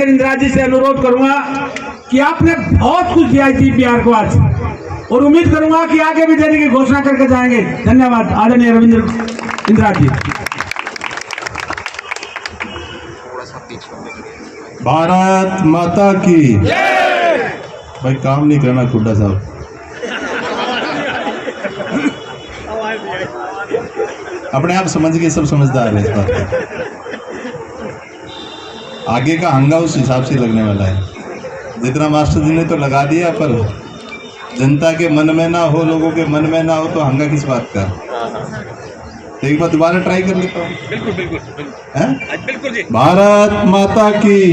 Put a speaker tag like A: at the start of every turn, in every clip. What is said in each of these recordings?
A: रविंद्र इंदिरा जी से अनुरोध करूंगा कि आपने बहुत कुछ दिया थी बिहार को आज, और उम्मीद करूंगा कि आगे भी देने की घोषणा करके जाएंगे। धन्यवाद आदरणीय रविंद्र इंदिरा जी।
B: भारत माता की भाई, काम नहीं करना खुड्डा साहब। अपने आप समझ के सब समझदार है इस बात को। आगे का हंगा उस हिसाब से लगने वाला है। जितना मास्टर जी ने तो लगा दिया, पर जनता के मन में ना हो, लोगों के मन में ना हो, तो हंगा किस बात का। तो एक बार दोबारा ट्राई कर लेता हूँ।
A: बिल्कुल बिल्कुल बिल्कुल जी।
B: भारत माता की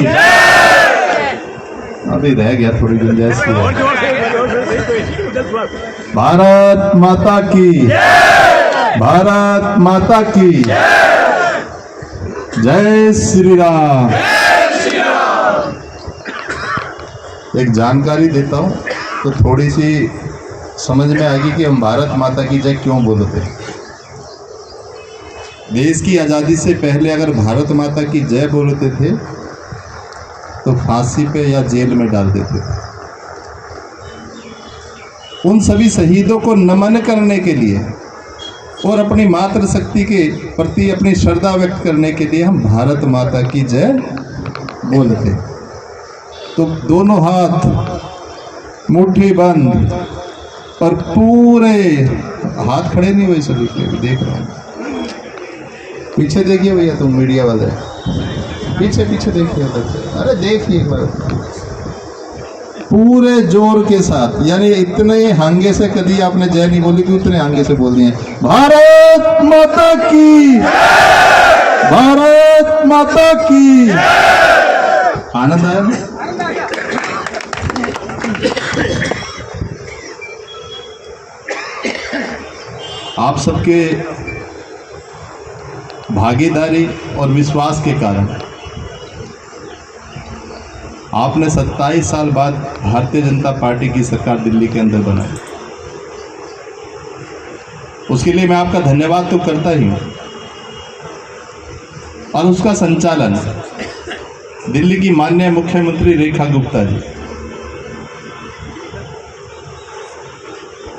B: अभी रह गया थोड़ी गुंजाइश की। भारत माता की, भारत माता की जय श्री राम। एक जानकारी देता हूँ तो थोड़ी सी समझ में आएगी कि हम भारत माता की जय क्यों बोलते हैं। देश की आज़ादी से पहले अगर भारत माता की जय बोलते थे तो फांसी पे या जेल में डाल देते थे। उन सभी शहीदों को नमन करने के लिए और अपनी मातृशक्ति के प्रति अपनी श्रद्धा व्यक्त करने के लिए हम भारत माता की जय बोलते। तो दोनों हाथ मुट्ठी बंद, पर पूरे हाथ खड़े नहीं हुए सभी के, देख रहा हूँ। पीछे देखिए भैया, तुम मीडिया वाले, पीछे पीछे देखिए, अरे देखिए एक बार, पूरे जोर के साथ, यानी इतने हंगे से कभी आपने जय नहीं बोली कि उतने हंगे से बोल दिए भारत माता की, भारत माता की। आनंद आया। आप सबके भागीदारी और विश्वास के कारण आपने 27 साल बाद भारतीय जनता पार्टी की सरकार दिल्ली के अंदर बनाई। उसके लिए मैं आपका धन्यवाद तो करता ही हूं, और उसका संचालन दिल्ली की माननीय मुख्यमंत्री रेखा गुप्ता जी,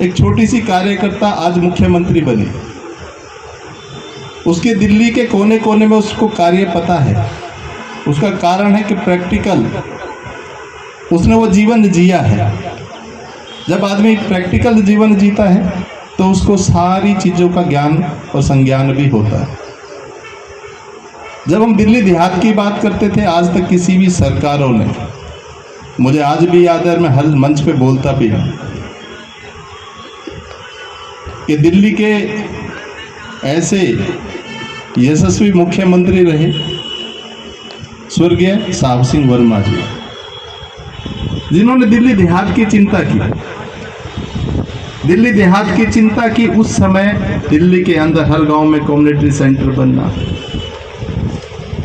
B: एक छोटी सी कार्यकर्ता आज मुख्यमंत्री बनी। उसके दिल्ली के कोने कोने में उसको कार्य पता है। उसका कारण है कि प्रैक्टिकल उसने वो जीवन जिया है। जब आदमी प्रैक्टिकल जीवन जीता है तो उसको सारी चीज़ों का ज्ञान और संज्ञान भी होता है। जब हम दिल्ली देहात की बात करते थे, आज तक किसी भी सरकारों ने, मुझे आज भी याद है, मैं हर मंच पे बोलता भी हूँ कि दिल्ली के ऐसे यशस्वी मुख्यमंत्री रहे स्वर्गीय साहब सिंह वर्मा जी, जिन्होंने दिल्ली देहात की चिंता की। दिल्ली देहात की चिंता की उस समय दिल्ली के अंदर हर गांव में कम्युनिटी सेंटर बनना,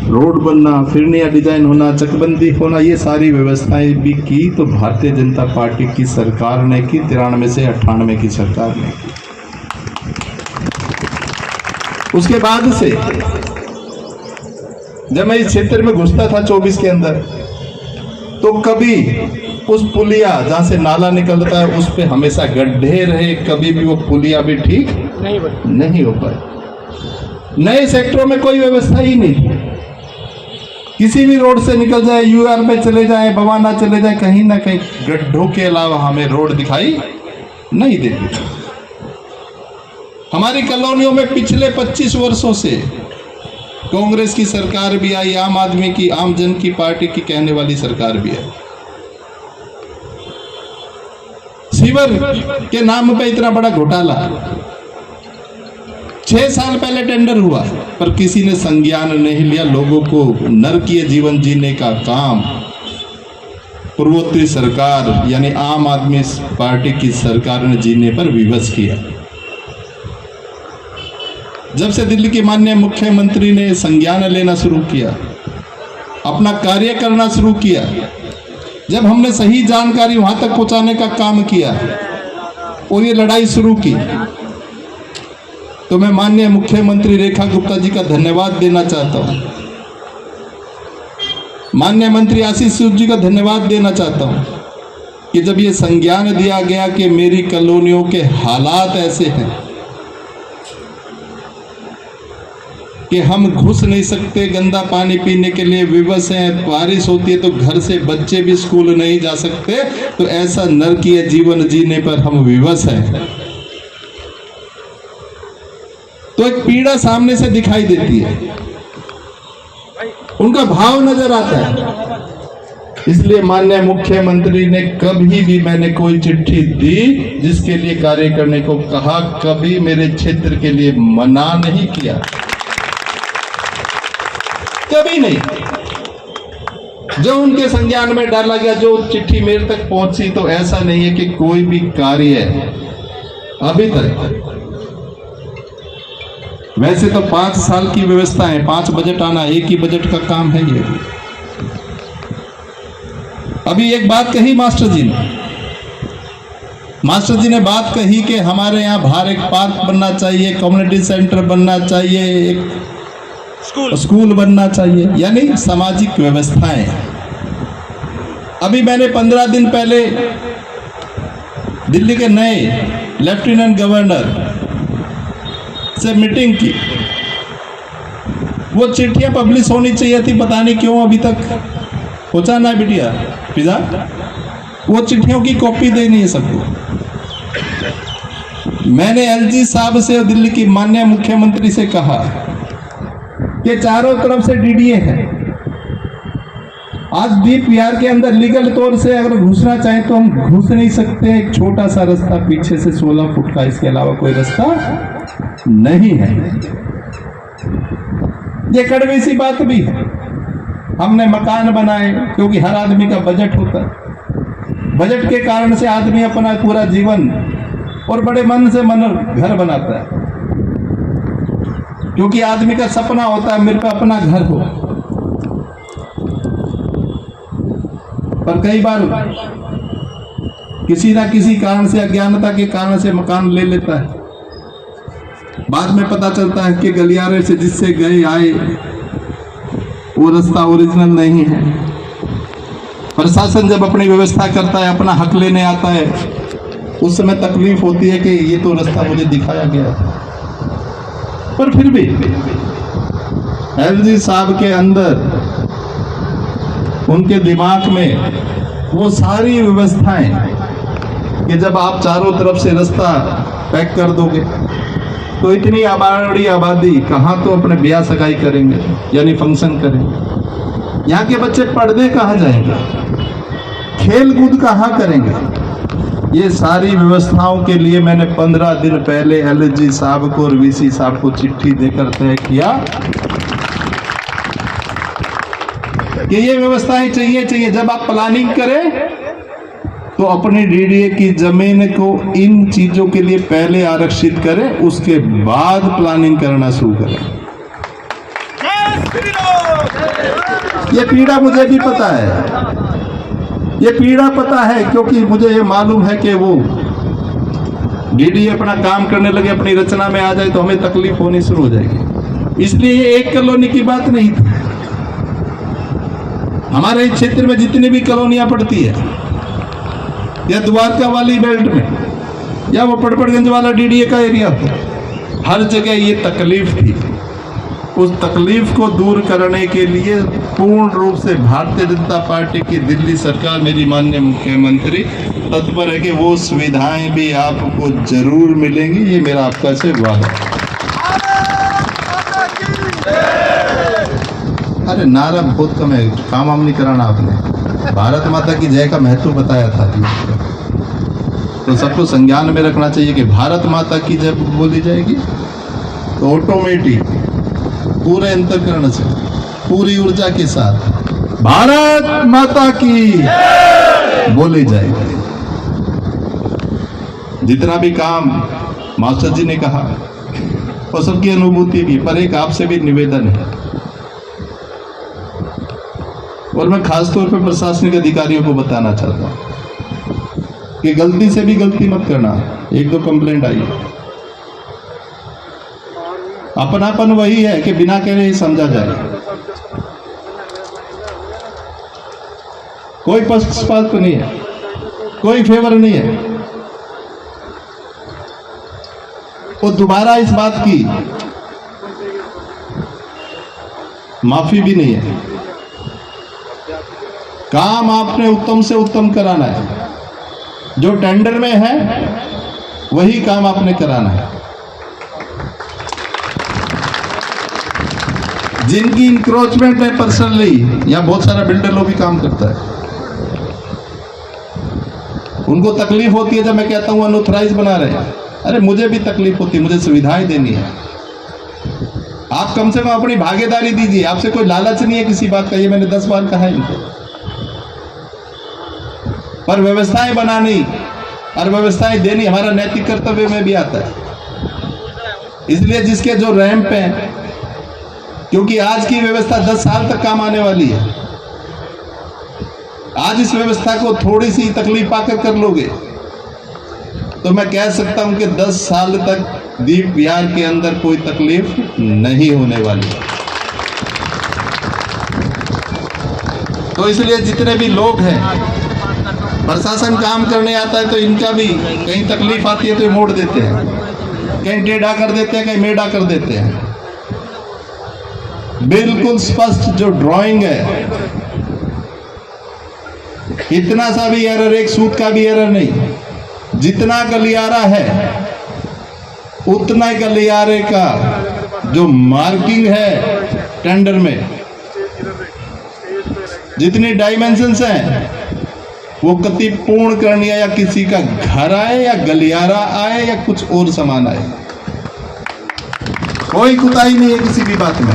B: रोड बनना, फिरनिया डिजाइन होना, चकबंदी होना, ये सारी व्यवस्थाएं भी की तो भारतीय जनता पार्टी की सरकार ने की। 93 से 98 की सरकार ने की। उसके बाद से जब मैं इस क्षेत्र में घुसता था 24 के अंदर, तो कभी उस पुलिया जहां से नाला निकलता है उस पे हमेशा गड्ढे रहे, कभी भी वो पुलिया भी ठीक नहीं हो पाए। नए सेक्टरों में कोई व्यवस्था ही नहीं थी। किसी भी रोड से निकल जाए, यूआर में चले जाए, बवाना चले जाए, कहीं ना कहीं गड्ढों के अलावा हमें रोड दिखाई नहीं देती। हमारी कॉलोनियों में पिछले 25 वर्षों से कांग्रेस की सरकार भी आई, आम आदमी की, आम जन की पार्टी की कहने वाली सरकार भी है। सीवर के नाम पे इतना बड़ा घोटाला 6 साल पहले टेंडर हुआ, पर किसी ने संज्ञान नहीं लिया। लोगों को नरकीय जीवन जीने का काम पूर्वोत्तरी सरकार यानी आम आदमी पार्टी की सरकार ने जीने पर विवश किया। जब से दिल्ली के माननीय मुख्यमंत्री ने संज्ञान लेना शुरू किया, अपना कार्य करना शुरू किया, जब हमने सही जानकारी वहां तक पहुंचाने का काम किया और ये लड़ाई शुरू की, तो मैं माननीय मुख्यमंत्री रेखा गुप्ता जी का धन्यवाद देना चाहता हूं। माननीय मंत्री आशीष सूद जी का धन्यवाद देना चाहता हूं कि जब ये संज्ञान दिया गया कि मेरी कॉलोनियों के हालात ऐसे हैं कि हम घुस नहीं सकते, गंदा पानी पीने के लिए विवश हैं, बारिश होती है तो घर से बच्चे भी स्कूल नहीं जा सकते, तो ऐसा नरकीय जीवन जीने पर हम विवश हैं, तो एक पीड़ा सामने से दिखाई देती है, उनका भाव नजर आता है। इसलिए माननीय मुख्यमंत्री ने कभी भी मैंने कोई चिट्ठी दी जिसके लिए कार्य करने को कहा, कभी मेरे क्षेत्र के लिए मना नहीं किया, कभी नहीं। जो उनके संज्ञान में डाला गया, जो चिट्ठी मेरे तक पहुंची, तो ऐसा नहीं है कि कोई भी कार्य अभी तक, वैसे तो 5 साल की व्यवस्था है, 5 बजट आना, एक ही बजट का काम है ये। अभी एक बात कही मास्टर जी ने बात कही कि हमारे यहाँ बाहर एक पार्क बनना चाहिए, कम्युनिटी सेंटर बनना चाहिए, एक स्कूल बनना चाहिए, यानी सामाजिक व्यवस्थाएं। अभी मैंने 15 दिन पहले दिल्ली के नए लेफ्टिनेंट गवर्नर से मीटिंग की, वो चिट्ठियां पब्लिश होनी चाहिए थी, पता नहीं क्यों अभी तक पहुंचा ना बिटिया पिता, वो चिट्ठियों की कॉपी देनी है सबको। मैंने एलजी साहब से और दिल्ली की माननीय मुख्यमंत्री से कहा कि चारों तरफ से डीडीए है, आज डीपीआर के अंदर लीगल तौर से अगर घुसना चाहें तो हम घुस नहीं सकते, एक छोटा सा रास्ता पीछे से 16 फुट का, इसके अलावा कोई रास्ता नहीं है। ये कड़वी सी बात भी है। हमने मकान बनाए क्योंकि हर आदमी का बजट होता है, बजट के कारण से आदमी अपना पूरा जीवन और बड़े मन से मन घर बनाता है, क्योंकि आदमी का सपना होता है मेरे को अपना घर हो। पर कई बार किसी ना किसी कारण से, अज्ञानता के कारण से मकान ले लेता है, बाद में पता चलता है कि गलियारे से जिससे गए आए वो रास्ता ओरिजिनल नहीं है। प्रशासन जब अपनी व्यवस्था करता है, अपना हक लेने आता है, उस समय तकलीफ होती है कि ये तो रास्ता मुझे दिखाया गया, पर फिर भी एलजी साहब के अंदर, उनके दिमाग में वो सारी व्यवस्थाएं कि जब आप चारों तरफ से रास्ता पैक कर दोगे तो इतनी बड़ी आबादी कहाँ तो अपने ब्याह सगाई करेंगे, यानी फंक्शन करेंगे, यहाँ के बच्चे पढ़ने कहाँ जाएंगे, खेल कूद कहाँ करेंगे। ये सारी व्यवस्थाओं के लिए मैंने 15 दिन पहले एलजी साहब को और वीसी साहब को चिट्ठी देकर तय किया कि ये व्यवस्थाएं चाहिए। जब आप प्लानिंग करें तो अपनी डीडीए की जमीन को इन चीजों के लिए पहले आरक्षित करें, उसके बाद प्लानिंग करना शुरू करें। ये पीड़ा मुझे भी पता है, ये पीड़ा पता है, क्योंकि मुझे ये मालूम है कि वो डीडीए अपना काम करने लगे, अपनी रचना में आ जाए तो हमें तकलीफ होनी शुरू हो जाएगी। इसलिए ये एक कॉलोनी की बात नहीं थी। हमारे क्षेत्र में जितनी भी कॉलोनियां पड़ती है, या द्वारका वाली बेल्ट में, या वो पड़पड़गंज वाला डीडीए का एरिया हो, हर जगह ये तकलीफ थी। उस तकलीफ को दूर करने के लिए पूर्ण रूप से भारतीय जनता पार्टी की दिल्ली सरकार, मेरी माननीय मुख्यमंत्री तत्पर है कि वो सुविधाएं भी आपको जरूर मिलेंगी। ये मेरा आपका से वादा है। अरे नारा बहुत कम है, काम वाम नहीं कराना आपने। भारत माता की जय का महत्व बताया था, तो सबको संज्ञान में रखना चाहिए कि भारत माता की जय बोली जाएगी तो ऑटोमेटिक पूरे अंतःकरण से, पूरी ऊर्जा के साथ भारत माता की बोली जाएगी। जितना भी काम मास्टर जी ने कहा और सबकी अनुभूति भी, पर एक आपसे भी निवेदन है, और मैं खासतौर पर प्रशासनिक अधिकारियों को बताना चाहता हूं कि गलती से भी गलती मत करना। 1-2 कंप्लेंट आई, अपनापन वही है कि बिना कहे ही समझा जाए। कोई पक्षपात नहीं है, कोई फेवर नहीं है। वो दोबारा इस बात की माफी भी नहीं है। काम आपने उत्तम से उत्तम कराना है, जो टेंडर में है वही काम आपने कराना है। जिनकी इंक्रोचमेंट है पर्सनली, यहाँ बहुत सारा बिल्डर लोग भी काम करता है, उनको तकलीफ होती है जब मैं कहता हूँ अनऑथराइज बना रहे हैं। अरे मुझे भी तकलीफ होती है, मुझे सुविधाएं देनी है। आप कम से कम अपनी भागीदारी दीजिए, आपसे कोई लालच नहीं है किसी बात का, ये मैंने 10 बार कहा है इनको। पर व्यवस्थाएं बनानी और व्यवस्थाएं देनी हमारा नैतिक कर्तव्य में भी आता है। इसलिए जिसके जो रैंप हैं, क्योंकि आज की व्यवस्था 10 साल तक काम आने वाली है। आज इस व्यवस्था को थोड़ी सी तकलीफ पाकर कर लोगे तो मैं कह सकता हूं कि 10 साल तक दीप विहार के अंदर कोई तकलीफ नहीं होने वाली। तो इसलिए जितने भी लोग हैं, प्रशासन काम करने आता है तो इनका भी कहीं तकलीफ आती है तो ये मोड़ देते हैं, कहीं टेढ़ा कर देते हैं, कहीं मेढ़ा कर देते हैं। बिल्कुल स्पष्ट जो ड्राइंग है, इतना सा भी एरर, एक सूत का भी एरर नहीं। जितना गलियारा है उतना गलियारे का जो मार्किंग है टेंडर में, जितनी डायमेंशंस हैं वो कति पूर्ण करनी है, या किसी का घर आए या गलियारा आए या कुछ और सामान आए, कोई कुताही नहीं है किसी भी बात में।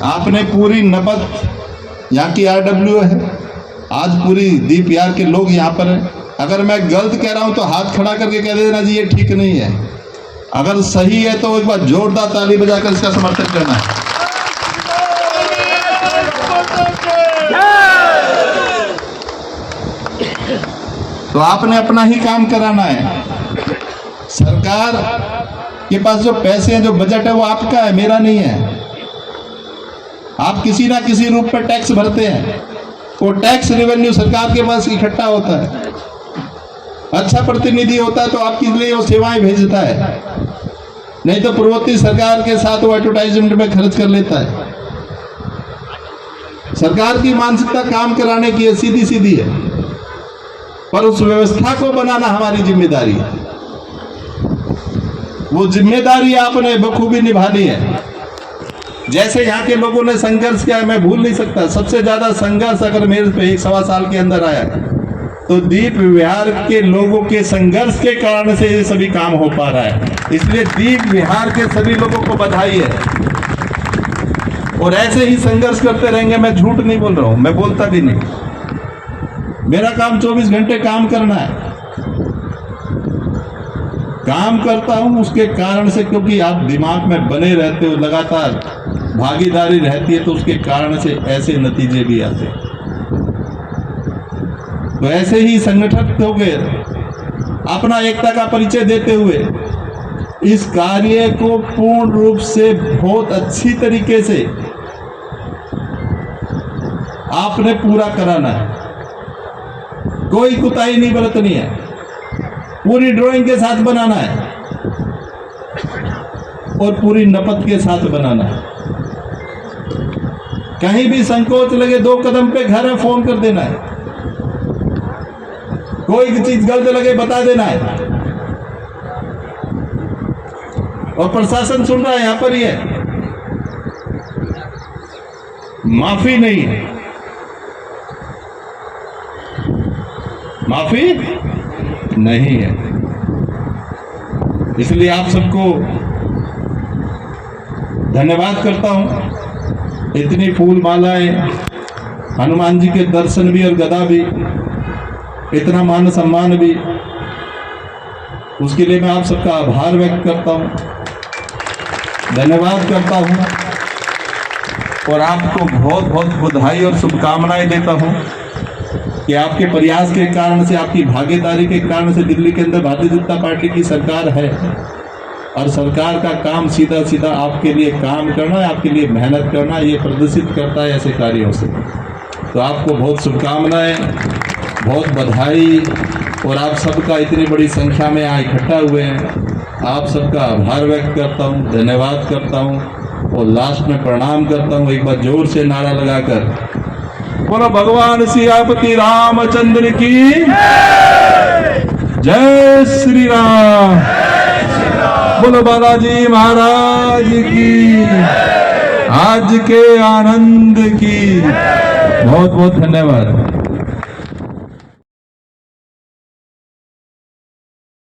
B: आपने पूरी नपत, यहाँ की RWA है, आज पूरी दीप विहार के लोग यहाँ पर हैं। अगर मैं गलत कह रहा हूं तो हाथ खड़ा करके कह देना जी ये ठीक नहीं है, अगर सही है तो एक बार जोरदार ताली बजाकर इसका समर्थन करना है। तो आपने अपना ही काम कराना है। सरकार के पास जो पैसे हैं, जो बजट है, वो आपका है, मेरा नहीं है। आप किसी ना किसी रूप में टैक्स भरते हैं, वो टैक्स रेवेन्यू सरकार के पास इकट्ठा होता है। अच्छा प्रतिनिधि होता है तो आपके लिए वो सेवाएं भेजता है, नहीं तो पूर्ववर्ती सरकार के साथ वो एडवर्टाइजमेंट में खर्च कर लेता है। सरकार की मानसिकता काम कराने की है, सीधी सीधी है, पर उस व्यवस्था को बनाना हमारी जिम्मेदारी है। वो जिम्मेदारी आपने बखूबी निभानी है। जैसे यहाँ के लोगों ने संघर्ष किया, मैं भूल नहीं सकता। सबसे ज्यादा संघर्ष अगर मेरे पे 1-1.25 साल के अंदर आया तो दीप विहार के लोगों के संघर्ष के कारण से ये सभी काम हो पा रहा है। इसलिए दीप विहार के सभी लोगों को बधाई है, और ऐसे ही संघर्ष करते रहेंगे। मैं झूठ नहीं बोल रहा हूं, मैं बोलता भी नहीं। मेरा काम 24 घंटे काम करना है। काम करता हूं उसके कारण से, क्योंकि आप दिमाग में बने रहते हो, लगातार भागीदारी रहती है, तो उसके कारण से ऐसे नतीजे भी आते हैं। तो ऐसे ही संगठित होकर अपना एकता का परिचय देते हुए इस कार्य को पूर्ण रूप से बहुत अच्छी तरीके से आपने पूरा कराना है। कोई कुताही नहीं बरतनी है, पूरी ड्राइंग के साथ बनाना है और पूरी नपत के साथ बनाना है। कहीं भी संकोच लगे, 2 कदम पे घर है, फोन कर देना है। कोई चीज गलत लगे बता देना है। और प्रशासन सुन रहा है, यहां पर ही है। माफी नहीं है, माफी नहीं है। इसलिए आप सबको धन्यवाद करता हूं। इतनी फूल मालाएं, हनुमान जी के दर्शन भी और गदा भी, इतना मान सम्मान भी, उसके लिए मैं आप सबका आभार व्यक्त करता हूं, धन्यवाद करता हूं, और आपको बहुत बहुत बधाई और शुभकामनाएं देता हूं कि आपके प्रयास के कारण से, आपकी भागीदारी के कारण से दिल्ली के अंदर भारतीय जनता पार्टी की सरकार है। और सरकार का काम सीधा सीधा आपके लिए काम करना, आपके लिए मेहनत करना, ये प्रदर्शित करता है ऐसे कार्यों से। तो आपको बहुत शुभकामनाएं, बहुत बधाई, और आप सबका इतनी बड़ी संख्या में यहाँ इकट्ठा हुए हैं, आप सबका आभार व्यक्त करता हूँ, धन्यवाद करता हूँ और लास्ट में प्रणाम करता हूँ एक बार जोर से नारा लगाकर, बोलो भगवान सियापति रामचंद्र की जय श्री राम, बोलो बालाजी महाराज की, आज के आनंद की। बहुत बहुत धन्यवाद।